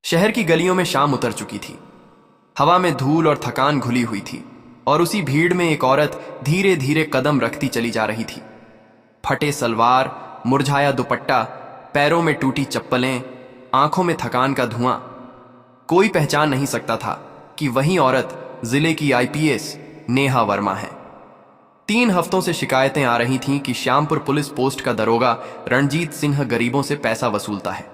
शहर की गलियों में शाम उतर चुकी थी। हवा में धूल और थकान घुली हुई थी और उसी भीड़ में एक औरत धीरे धीरे कदम रखती चली जा रही थी। फटे सलवार, मुरझाया दुपट्टा, पैरों में टूटी चप्पलें, आंखों में थकान का धुआं। कोई पहचान नहीं सकता था कि वही औरत जिले की आईपीएस नेहा वर्मा है। 3 हफ्तों से शिकायतें आ रही थीं कि श्यामपुर पुलिस पोस्ट का दरोगा रणजीत सिंह गरीबों से पैसा वसूलता है,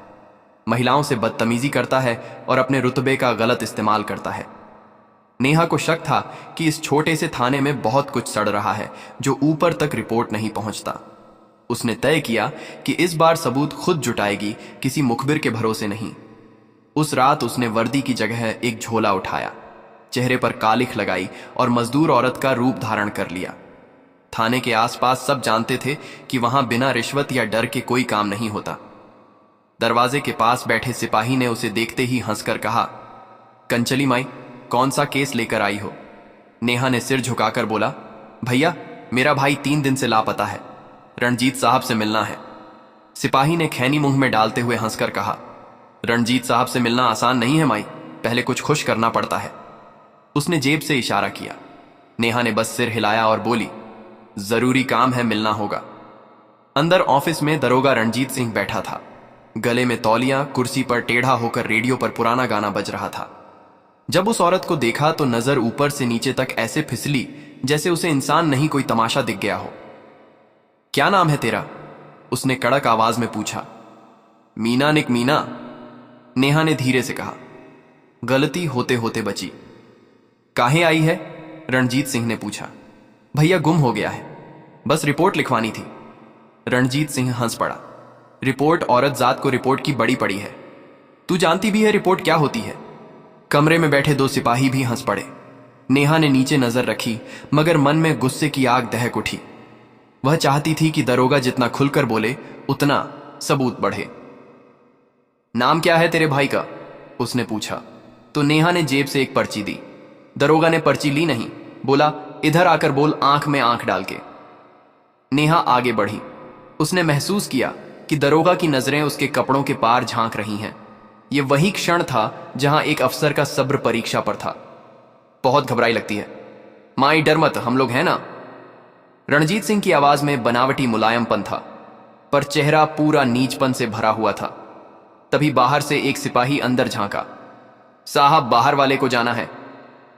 महिलाओं से बदतमीजी करता है और अपने रुतबे का गलत इस्तेमाल करता है। नेहा को शक था कि इस छोटे से थाने में बहुत कुछ सड़ रहा है जो ऊपर तक रिपोर्ट नहीं पहुंचता। उसने तय किया कि इस बार सबूत खुद जुटाएगी, किसी मुखबिर के भरोसे नहीं। उस रात उसने वर्दी की जगह एक झोला उठाया, चेहरे पर कालिख लगाई और मजदूर औरत का रूप धारण कर लिया। थाने के आसपास सब जानते थे कि वहां बिना रिश्वत या डर के कोई काम नहीं होता। दरवाजे के पास बैठे सिपाही ने उसे देखते ही हंसकर कहा, कंचली माई, कौन सा केस लेकर आई हो? नेहा ने सिर झुकाकर बोला, भैया, मेरा भाई 3 दिन से लापता है, रणजीत साहब से मिलना है। सिपाही ने खैनी मुंह में डालते हुए हंसकर कहा, रणजीत साहब से मिलना आसान नहीं है माई, पहले कुछ खुश करना पड़ता है। उसने जेब से इशारा किया। नेहा ने बस सिर हिलाया और बोली, जरूरी काम है, मिलना होगा। अंदर ऑफिस में दरोगा रणजीत सिंह बैठा था। गले में तौलिया, कुर्सी पर टेढ़ा होकर रेडियो पर पुराना गाना बज रहा था। जब उस औरत को देखा तो नजर ऊपर से नीचे तक ऐसे फिसली जैसे उसे इंसान नहीं कोई तमाशा दिख गया हो। क्या नाम है तेरा? उसने कड़क आवाज में पूछा। मीना निक मीना, नेहा ने धीरे से कहा। गलती होते होते बची। काहे आई है? रणजीत सिंह ने पूछा। भैया, गुम हो गया है, बस रिपोर्ट लिखवानी थी। रणजीत सिंह हंस पड़ा। रिपोर्ट औरत जात को रिपोर्ट की बड़ी पड़ी है, तू जानती भी है रिपोर्ट क्या होती है। कमरे में बैठे 2 सिपाही भी हंस पड़े। नेहा ने नीचे नजर रखी मगर मन में गुस्से की आग दहक उठी। वह चाहती थी कि दरोगा जितना खुलकर बोले उतना सबूत बढ़े। नाम क्या है तेरे भाई का? उसने पूछा तो नेहा ने जेब से एक पर्ची दी। दरोगा ने पर्ची ली नहीं, बोला, इधर आकर बोल, आंख में आंख डाल के। नेहा आगे बढ़ी। उसने महसूस किया कि दरोगा की नजरें उसके कपड़ों के पार झांक रही हैं। यह वही क्षण था जहां एक अफसर का सब्र परीक्षा पर था। बहुत घबराई लगती है माई, डर मत, हम लोग हैं ना। रणजीत सिंह की आवाज में बनावटी मुलायमपन था, पर चेहरा पूरा नीचपन से भरा हुआ था। तभी बाहर से एक सिपाही अंदर झांका। साहब, बाहर वाले को जाना है,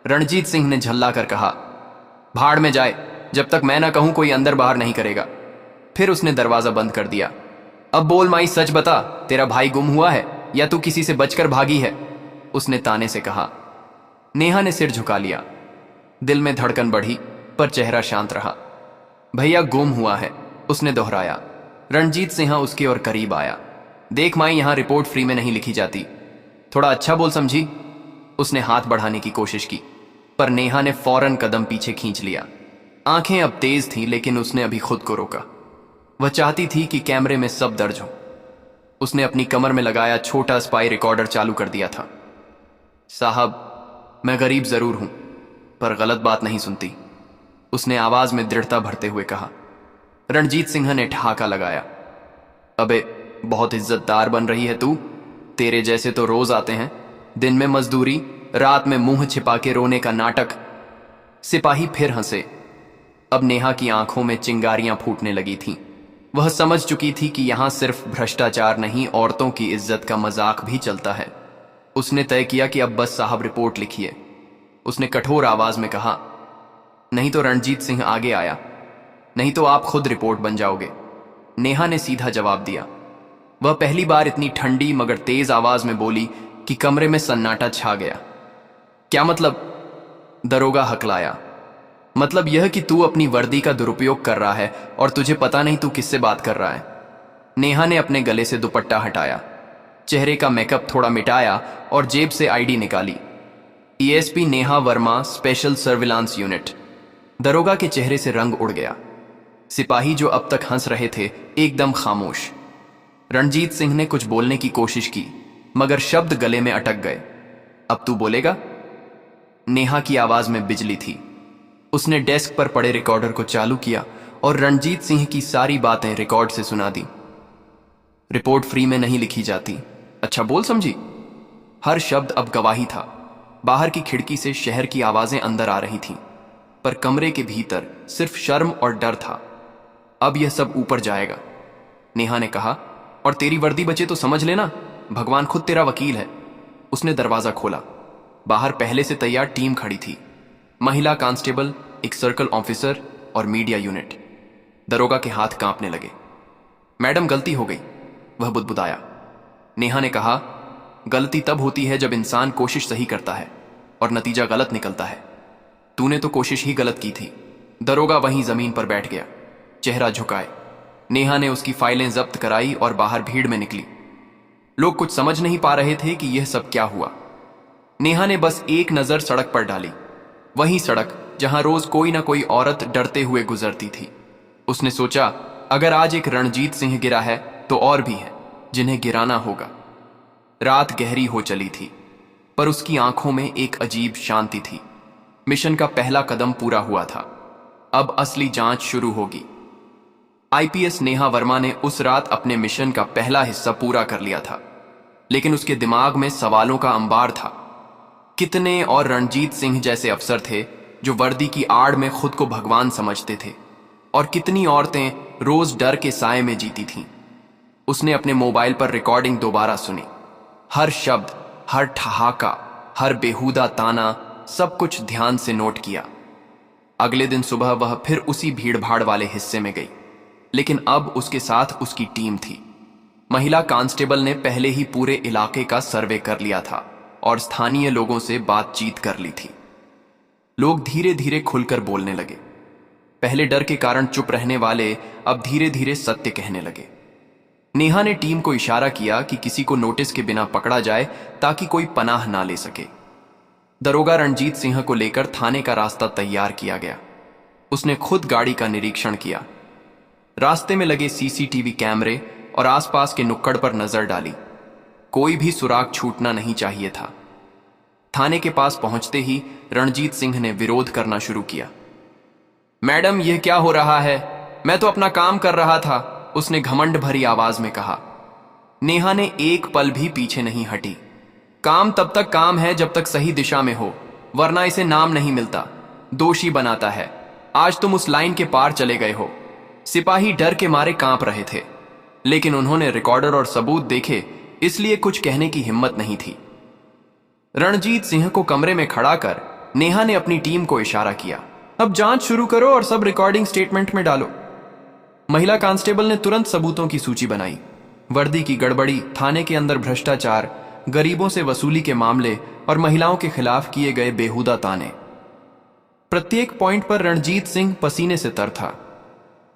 रणजीत सिंह ने झल्ला कर कहा। भाड़ में जाए, जब तक मैं ना कहूं कोई अंदर बाहर नहीं करेगा। फिर उसने दरवाजा बंद कर दिया। अब बोल माई, सच बता, तेरा भाई गुम हुआ है या तू किसी से बचकर भागी है? उसने ताने से कहा। नेहा ने सिर झुका लिया। दिल में धड़कन बढ़ी पर चेहरा शांत रहा। भैया, गुम हुआ है, उसने दोहराया। रणजीत सिंह उसके और करीब आया। देख माई, यहां रिपोर्ट फ्री में नहीं लिखी जाती, थोड़ा अच्छा बोल, समझी? उसने हाथ बढ़ाने की कोशिश की पर नेहा ने फौरन कदम पीछे खींच लिया। आंखें अब तेज थीं लेकिन उसने अभी खुद को रोका। वह चाहती थी कि कैमरे में सब दर्ज हो। उसने अपनी कमर में लगाया छोटा स्पाई रिकॉर्डर चालू कर दिया था। साहब, मैं गरीब जरूर हूं पर गलत बात नहीं सुनती, उसने आवाज में दृढ़ता भरते हुए कहा। रणजीत सिंह ने ठहाका लगाया। अबे, बहुत इज्जतदार बन रही है तू, तेरे जैसे तो रोज आते हैं, दिन में मजदूरी, रात में मुंह छिपा के रोने का नाटक। सिपाही फिर हंसे। अब नेहा की आंखों में चिंगारियां फूटने लगी थीं। वह समझ चुकी थी कि यहां सिर्फ भ्रष्टाचार नहीं, औरतों की इज्जत का मजाक भी चलता है। उसने तय किया कि अब बस साहब रिपोर्ट लिखिए। उसने कठोर आवाज में कहा। नहीं तो रणजीत सिंह आगे आया, नहीं तो आप खुद रिपोर्ट बन जाओगे। नेहा ने सीधा जवाब दिया। वह पहली बार इतनी ठंडी मगर तेज आवाज में बोली कि कमरे में सन्नाटा छा गया। क्या मतलब? दरोगा हकलाया। मतलब यह कि तू अपनी वर्दी का दुरुपयोग कर रहा है और तुझे पता नहीं तू किससे बात कर रहा है। नेहा ने अपने गले से दुपट्टा हटाया, चेहरे का मेकअप थोड़ा मिटाया और जेब से आईडी निकाली। ESP Neha Verma, special surveillance unit. दरोगा के चेहरे से रंग उड़ गया। सिपाही जो अब तक हंस रहे थे एकदम खामोश। रणजीत सिंह ने कुछ बोलने की कोशिश की मगर शब्द गले में अटक गए। अब तू बोलेगा? नेहा की आवाज में बिजली थी। उसने डेस्क पर पड़े रिकॉर्डर को चालू किया और रणजीत सिंह की सारी बातें रिकॉर्ड से सुना दी। रिपोर्ट फ्री में नहीं लिखी जाती। अच्छा बोल, समझी? हर शब्द अब गवाही था। बाहर की खिड़की से शहर की आवाजें अंदर आ रही थीं, पर कमरे के भीतर सिर्फ शर्म और डर था। अब यह सब ऊपर जाएगा, नेहा ने कहा। और तेरी वर्दी बचे तो समझ लेना, भगवान खुद तेरा वकील है। उसने दरवाजा खोला। बाहर पहले से तैयार टीम खड़ी थी, महिला कांस्टेबल, एक सर्कल ऑफिसर और मीडिया यूनिट। दरोगा के हाथ कांपने लगे। मैडम, गलती हो गई, वह बुदबुदाया। नेहा ने कहा, गलती तब होती है जब इंसान कोशिश सही करता है और नतीजा गलत निकलता है। तूने तो कोशिश ही गलत की थी। दरोगा वहीं जमीन पर बैठ गया, चेहरा झुकाए। नेहा ने उसकी फाइलें जब्त कराई और बाहर भीड़ में निकली। लोग कुछ समझ नहीं पा रहे थे कि यह सब क्या हुआ। नेहा ने बस एक नजर सड़क पर डाली, वही सड़क जहां रोज कोई ना कोई औरत डरते हुए गुजरती थी। उसने सोचा, अगर आज एक रणजीत सिंह गिरा है तो और भी है जिन्हें गिराना होगा। रात गहरी हो चली थी, पर उसकी आंखों में एक अजीब शांति थी। मिशन का पहला कदम पूरा हुआ था, अब असली जांच शुरू होगी। आईपीएस नेहा वर्मा ने उस रात अपने मिशन का पहला हिस्सा पूरा कर लिया था, लेकिन उसके दिमाग में सवालों का अंबार था। कितने और रणजीत सिंह जैसे अफसर थे जो वर्दी की आड़ में खुद को भगवान समझते थे, और कितनी औरतें रोज डर के साए में जीती थीं। उसने अपने मोबाइल पर रिकॉर्डिंग दोबारा सुनी। हर शब्द, हर ठहाका, हर बेहुदा ताना, सब कुछ ध्यान से नोट किया। अगले दिन सुबह वह फिर उसी भीड़भाड़ वाले हिस्से में गई, लेकिन अब उसके साथ उसकी टीम थी। महिला कांस्टेबल ने पहले ही पूरे इलाके का सर्वे कर लिया था और स्थानीय लोगों से बातचीत कर ली थी। लोग धीरे धीरे खुलकर बोलने लगे। पहले डर के कारण चुप रहने वाले अब धीरे धीरे सत्य कहने लगे। नेहा ने टीम को इशारा किया कि किसी को नोटिस के बिना पकड़ा जाए ताकि कोई पनाह ना ले सके। दरोगा रणजीत सिंह को लेकर थाने का रास्ता तैयार किया गया। उसने खुद गाड़ी का निरीक्षण किया, रास्ते में लगे सीसीटीवी कैमरे और आसपास के नुक्कड़ पर नजर डाली। कोई भी सुराग छूटना नहीं चाहिए था। थाने के पास पहुंचते ही रणजीत सिंह ने विरोध करना शुरू किया। मैडम, यह क्या हो रहा है? मैं तो अपना काम कर रहा था, उसने घमंड भरी आवाज में कहा। नेहा ने एक पल भी पीछे नहीं हटी। काम तब तक काम है जब तक सही दिशा में हो, वरना इसे नाम नहीं मिलता, दोषी बनाता है। आज तुम उस लाइन के पार चले गए हो। सिपाही डर के मारे कांप रहे थे, लेकिन उन्होंने रिकॉर्डर और सबूत देखे, इसलिए कुछ कहने की हिम्मत नहीं थी। रणजीत सिंह को कमरे में खड़ा कर नेहा ने अपनी टीम को इशारा किया, अब जांच शुरू करो और सब रिकॉर्डिंग स्टेटमेंट में डालो। महिला कांस्टेबल ने तुरंत सबूतों की सूची बनाई। वर्दी की गड़बड़ी, थाने के अंदर भ्रष्टाचार, गरीबों से वसूली के मामले और महिलाओं के खिलाफ किए गए बेहुदा ताने। प्रत्येक पॉइंट पर रणजीत सिंह पसीने से तर था,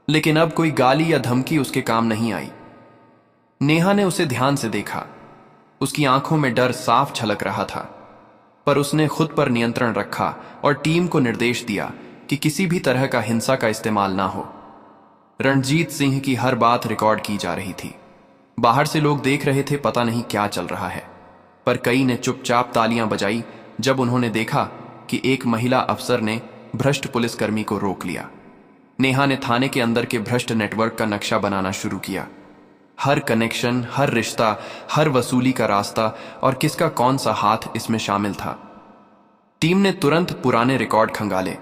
लेकिन अब कोई गाली या धमकी उसके काम नहीं आई। नेहा ने उसे ध्यान से देखा। उसकी आंखों में डर साफ झलक रहा था, पर उसने खुद पर नियंत्रण रखा और टीम को निर्देश दिया कि किसी भी तरह का हिंसा का इस्तेमाल ना हो। रणजीत सिंह की हर बात रिकॉर्ड की जा रही थी। बाहर से लोग देख रहे थे, पता नहीं क्या चल रहा है, पर कई ने चुपचाप तालियां बजाई जब उन्होंने देखा कि एक महिला अफसर ने भ्रष्ट पुलिसकर्मी को रोक लिया। नेहा ने थाने के अंदर के भ्रष्ट नेटवर्क का नक्शा बनाना शुरू किया। हर कनेक्शन, हर रिश्ता, हर वसूली का रास्ता और किसका कौन सा हाथ इसमें शामिल था। टीम ने तुरंत पुराने रिकॉर्ड खंगाले,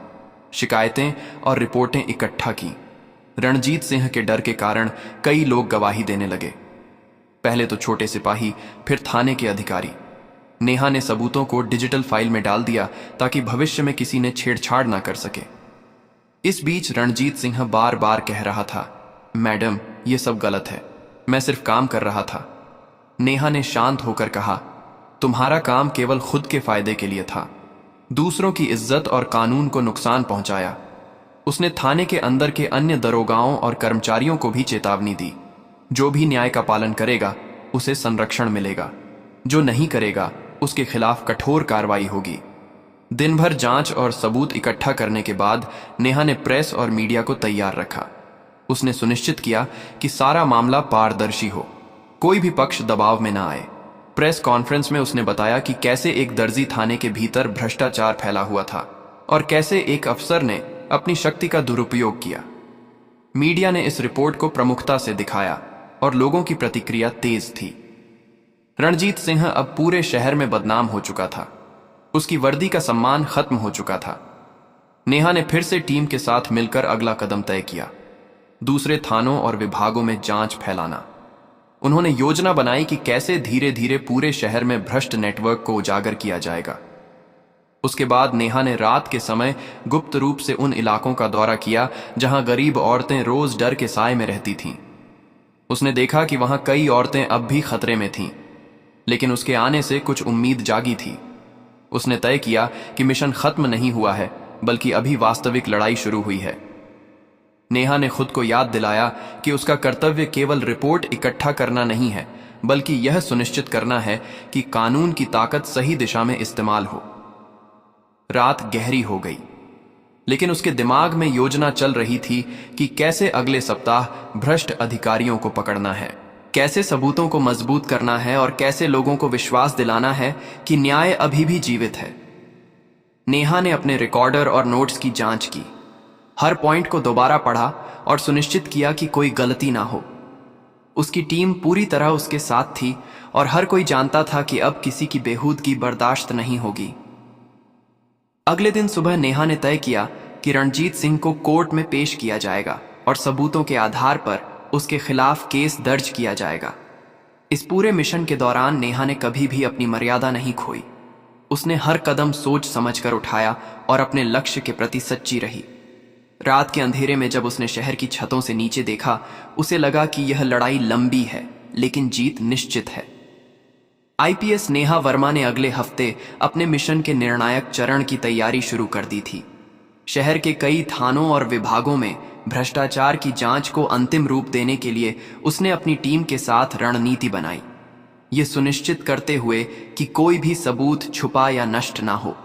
शिकायतें और रिपोर्टें इकट्ठा की। रणजीत सिंह के डर के कारण कई लोग गवाही देने लगे, पहले तो छोटे सिपाही, फिर थाने के अधिकारी। नेहा ने सबूतों को डिजिटल फाइल में डाल दिया ताकि भविष्य में किसी ने छेड़छाड़ ना कर सके। इस बीच रणजीत सिंह बार बार कह रहा था, मैडम, यह सब गलत है, मैं सिर्फ काम कर रहा था। नेहा ने शांत होकर कहा, तुम्हारा काम केवल खुद के फायदे के लिए था, दूसरों की इज्जत और कानून को नुकसान पहुंचाया। उसने थाने के अंदर के अन्य दरोगाओं और कर्मचारियों को भी चेतावनी दी, जो भी न्याय का पालन करेगा उसे संरक्षण मिलेगा, जो नहीं करेगा उसके खिलाफ कठोर कार्रवाई होगी। दिन भर जांच और सबूत इकट्ठा करने के बाद नेहा ने प्रेस और मीडिया को तैयार रखा। उसने सुनिश्चित किया कि सारा मामला पारदर्शी हो, कोई भी पक्ष दबाव में ना आए। प्रेस कॉन्फ्रेंस में उसने बताया कि कैसे एक दर्जी थाने के भीतर भ्रष्टाचार फैला हुआ था और कैसे एक अफसर ने अपनी शक्ति का दुरुपयोग किया। मीडिया ने इस रिपोर्ट को प्रमुखता से दिखाया और लोगों की प्रतिक्रिया तेज थी। रणजीत सिंह अब पूरे शहर में बदनाम हो चुका था। उसकी वर्दी का सम्मान खत्म हो चुका था। नेहा ने फिर से टीम के साथ मिलकर अगला कदम तय किया, दूसरे थानों और विभागों में जांच फैलाना। उन्होंने योजना बनाई कि कैसे धीरे धीरे पूरे शहर में भ्रष्ट नेटवर्क को उजागर किया जाएगा। उसके बाद नेहा ने रात के समय गुप्त रूप से उन इलाकों का दौरा किया जहां गरीब औरतें रोज डर के साए में रहती थीं। उसने देखा कि वहां कई औरतें अब भी खतरे में थीं, लेकिन उसके आने से कुछ उम्मीद जागी थी। उसने तय किया कि मिशन खत्म नहीं हुआ है, बल्कि अभी वास्तविक लड़ाई शुरू हुई है। नेहा ने खुद को याद दिलाया कि उसका कर्तव्य केवल रिपोर्ट इकट्ठा करना नहीं है, बल्कि यह सुनिश्चित करना है कि कानून की ताकत सही दिशा में इस्तेमाल हो। रात गहरी हो गई, लेकिन उसके दिमाग में योजना चल रही थी कि कैसे अगले सप्ताह भ्रष्ट अधिकारियों को पकड़ना है, कैसे सबूतों को मजबूत करना है और कैसे लोगों को विश्वास दिलाना है कि न्याय अभी भी जीवित है। नेहा ने अपने रिकॉर्डर और नोट्स की जांच की, हर पॉइंट को दोबारा पढ़ा और सुनिश्चित किया कि कोई गलती ना हो। उसकी टीम पूरी तरह उसके साथ थी और हर कोई जानता था कि अब किसी की बेहूदगी बर्दाश्त नहीं होगी। अगले दिन सुबह नेहा ने तय किया कि रणजीत सिंह को कोर्ट में पेश किया जाएगा और सबूतों के आधार पर उसके खिलाफ केस दर्ज किया जाएगा। इस पूरे मिशन के दौरान नेहा ने कभी भी अपनी मर्यादा नहीं खोई। उसने हर कदम सोच समझकर उठाया और अपने लक्ष्य के प्रति सच्ची रही। रात के अंधेरे में जब उसने शहर की छतों से नीचे देखा, उसे लगा कि यह लड़ाई लंबी है, लेकिन जीत निश्चित है। आईपीएस नेहा वर्मा ने अगले हफ्ते अपने मिशन के निर्णायक चरण की तैयारी शुरू कर दी थी। शहर के कई थानों और विभागों में भ्रष्टाचार की जांच को अंतिम रूप देने के लिए उसने अपनी टीम के साथ रणनीति बनाई, ये सुनिश्चित करते हुए कि कोई भी सबूत छुपा या नष्ट ना हो।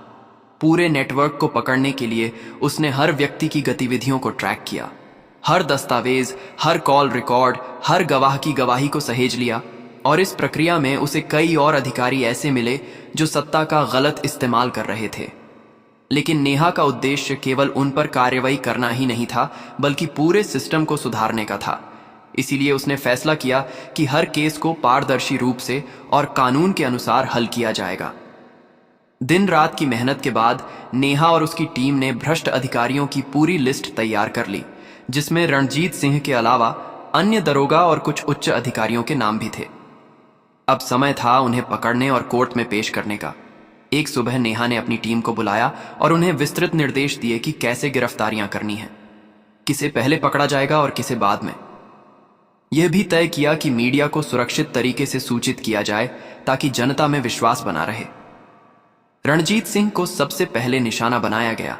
पूरे नेटवर्क को पकड़ने के लिए उसने हर व्यक्ति की गतिविधियों को ट्रैक किया, हर दस्तावेज, हर कॉल रिकॉर्ड, हर गवाह की गवाही को सहेज लिया। और इस प्रक्रिया में उसे कई और अधिकारी ऐसे मिले जो सत्ता का गलत इस्तेमाल कर रहे थे। लेकिन नेहा का उद्देश्य केवल उन पर कार्रवाई करना ही नहीं था, बल्कि पूरे सिस्टम को सुधारने का था। इसीलिए उसने फैसला किया कि हर केस को पारदर्शी रूप से और कानून के अनुसार हल किया जाएगा। दिन रात की मेहनत के बाद नेहा और उसकी टीम ने भ्रष्ट अधिकारियों की पूरी लिस्ट तैयार कर ली, जिसमें रणजीत सिंह के अलावा अन्य दरोगा और कुछ उच्च अधिकारियों के नाम भी थे। अब समय था उन्हें पकड़ने और कोर्ट में पेश करने का। एक सुबह नेहा ने अपनी टीम को बुलाया और उन्हें विस्तृत निर्देश दिए कि कैसे गिरफ्तारियां करनी हैं, किसे पहले पकड़ा जाएगा और किसे बाद में। यह भी तय किया कि मीडिया को सुरक्षित तरीके से सूचित किया जाए ताकि जनता में विश्वास बना रहे। रणजीत सिंह को सबसे पहले निशाना बनाया गया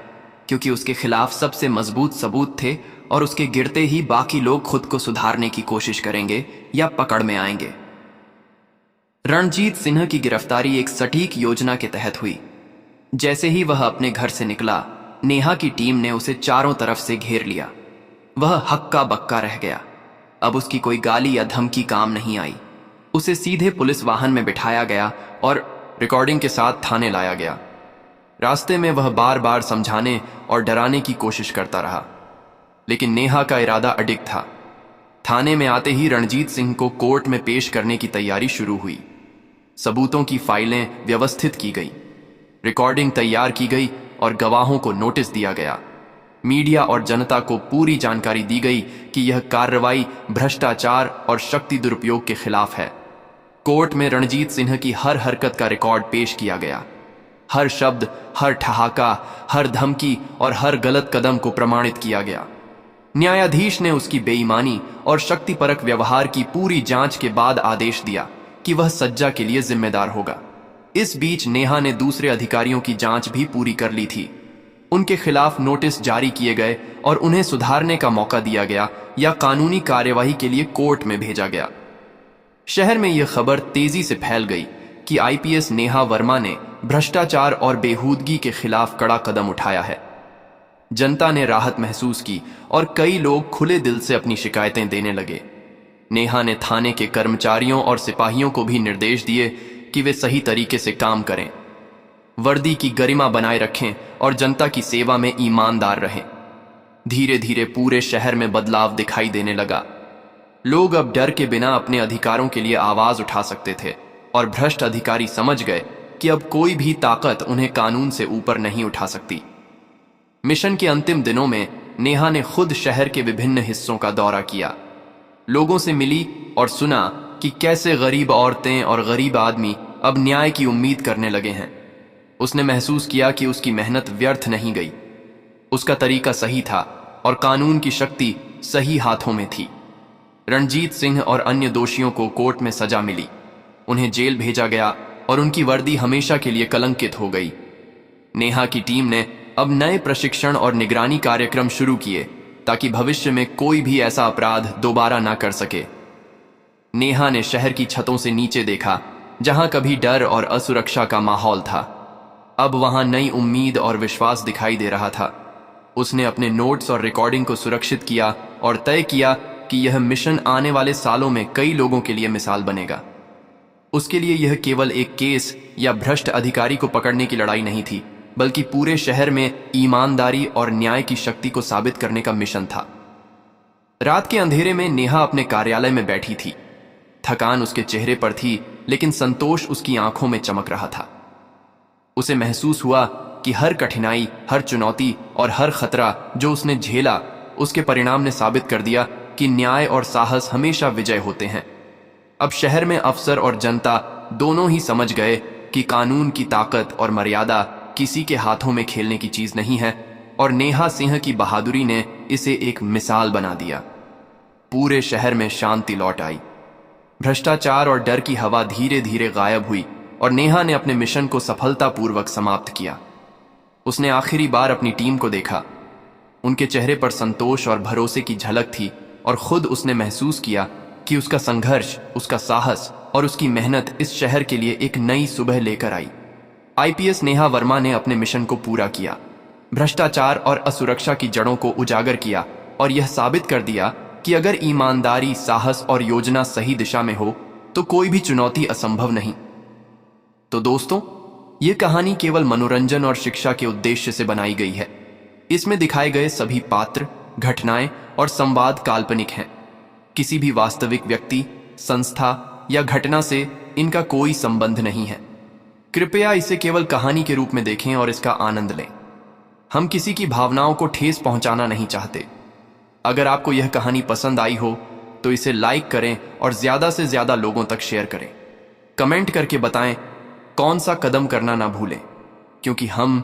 क्योंकि उसके खिलाफ सबसे मजबूत सबूत थे और उसके गिरते ही बाकी लोग खुद को सुधारने की कोशिश करेंगे या पकड़ में आएंगे। रणजीत सिंह की गिरफ्तारी एक सटीक योजना के तहत हुई। जैसे ही वह अपने घर से निकला, नेहा की टीम ने उसे चारों तरफ से घेर लिया। वह हक्का बक्का रह गया। अब उसकी कोई गाली या धमकी काम नहीं आई। उसे सीधे पुलिस वाहन में बिठाया गया और रिकॉर्डिंग के साथ थाने लाया गया। रास्ते में वह बार बार समझाने और डराने की कोशिश करता रहा, लेकिन नेहा का इरादा अडिग था। थाने में आते ही रणजीत सिंह को कोर्ट में पेश करने की तैयारी शुरू हुई। सबूतों की फाइलें व्यवस्थित की गई, रिकॉर्डिंग तैयार की गई और गवाहों को नोटिस दिया गया। मीडिया और जनता को पूरी जानकारी दी गई कि यह कार्रवाई भ्रष्टाचार और शक्ति दुरुपयोग के खिलाफ है। कोर्ट में रणजीत सिंह की हर हरकत का रिकॉर्ड पेश किया गया। हर शब्द, हर ठहाका, हर धमकी और हर गलत कदम को प्रमाणित किया गया। न्यायाधीश ने उसकी बेईमानी और शक्तिपरक व्यवहार की पूरी जांच के बाद आदेश दिया कि वह सज्जा के लिए जिम्मेदार होगा। इस बीच नेहा ने दूसरे अधिकारियों की जांच भी पूरी कर ली थी। उनके खिलाफ नोटिस जारी किए गए और उन्हें सुधारने का मौका दिया गया या कानूनी कार्यवाही के लिए कोर्ट में भेजा गया। शहर में यह खबर तेजी से फैल गई कि आईपीएस नेहा वर्मा ने भ्रष्टाचार और बेहूदगी के खिलाफ कड़ा कदम उठाया है। जनता ने राहत महसूस की और कई लोग खुले दिल से अपनी शिकायतें देने लगे। नेहा ने थाने के कर्मचारियों और सिपाहियों को भी निर्देश दिए कि वे सही तरीके से काम करें, वर्दी की गरिमा बनाए रखें और जनता की सेवा में ईमानदार रहें। धीरे धीरे पूरे शहर में बदलाव दिखाई देने लगा। लोग अब डर के बिना अपने अधिकारों के लिए आवाज उठा सकते थे। और भ्रष्ट अधिकारी समझ गए कि अब कोई भी ताकत उन्हें कानून से ऊपर नहीं उठा सकती। मिशन के अंतिम दिनों में नेहा ने खुद शहर के विभिन्न हिस्सों का दौरा किया, लोगों से मिली और सुना कि कैसे गरीब औरतें और गरीब आदमी अब न्याय की उम्मीद करने लगे हैं। उसने महसूस किया कि उसकी मेहनत व्यर्थ नहीं गई, उसका तरीका सही था और कानून की शक्ति सही हाथों में थी। रणजीत सिंह और अन्य दोषियों को कोर्ट में सजा मिली, उन्हें जेल भेजा गया और उनकी वर्दी हमेशा के लिए कलंकित हो गई। नेहा की टीम ने अब नए प्रशिक्षण और निगरानी कार्यक्रम शुरू किए ताकि भविष्य में कोई भी ऐसा अपराध दोबारा ना कर सके। नेहा ने शहर की छतों से नीचे देखा, जहां कभी डर और असुरक्षा का माहौल था, अब वहां नई उम्मीद और विश्वास दिखाई दे रहा था। उसने अपने नोट्स और रिकॉर्डिंग को सुरक्षित किया और तय किया कि यह मिशन आने वाले सालों में कई लोगों के लिए मिसाल बनेगा। उसके लिए यह केवल एक केस या भ्रष्ट अधिकारी को पकड़ने की लड़ाई नहीं थी, बल्कि पूरे शहर में ईमानदारी और न्याय की शक्ति को साबित करने का मिशन था। रात के अंधेरे में नेहा अपने कार्यालय में बैठी थी। थकान उसके चेहरे पर थी, लेकिन संतोष उसकी आंखों में चमक रहा था। उसे महसूस हुआ कि हर कठिनाई, हर चुनौती और हर खतरा जो उसने झेला, उसके परिणाम ने साबित कर दिया कि न्याय और साहस हमेशा विजय होते हैं। अब शहर में अफसर और जनता दोनों ही समझ गए कि कानून की ताकत और मर्यादा किसी के हाथों में खेलने की चीज नहीं है, और नेहा सिंह की बहादुरी ने इसे एक मिसाल बना दिया। पूरे शहर में शांति लौट आई, भ्रष्टाचार और डर की हवा धीरे धीरे गायब हुई और नेहा ने अपने मिशन को सफलतापूर्वक समाप्त किया। उसने आखिरी बार अपनी टीम को देखा, उनके चेहरे पर संतोष और भरोसे की झलक थी, और खुद उसने महसूस किया कि उसका संघर्ष, उसका साहस और उसकी मेहनत इस शहर के लिए एक नई सुबह लेकर आई। आईपीएस नेहा वर्मा ने अपने मिशन को पूरा किया, भ्रष्टाचार और असुरक्षा की जड़ों को उजागर किया और यह साबित कर दिया कि अगर ईमानदारी, साहस और योजना सही दिशा में हो तो कोई भी चुनौती असंभव नहीं। तो दोस्तों, यह कहानी केवल मनोरंजन और शिक्षा के उद्देश्य से बनाई गई है। इसमें दिखाए गए सभी पात्र, घटनाएं और संवाद काल्पनिक हैं। किसी भी वास्तविक व्यक्ति, संस्था या घटना से इनका कोई संबंध नहीं है। कृपया इसे केवल कहानी के रूप में देखें और इसका आनंद लें। हम किसी की भावनाओं को ठेस पहुंचाना नहीं चाहते। अगर आपको यह कहानी पसंद आई हो तो इसे लाइक करें और ज्यादा से ज्यादा लोगों तक शेयर करें। कमेंट करके बताएं कौन सा कदम करना ना भूलें, क्योंकि हम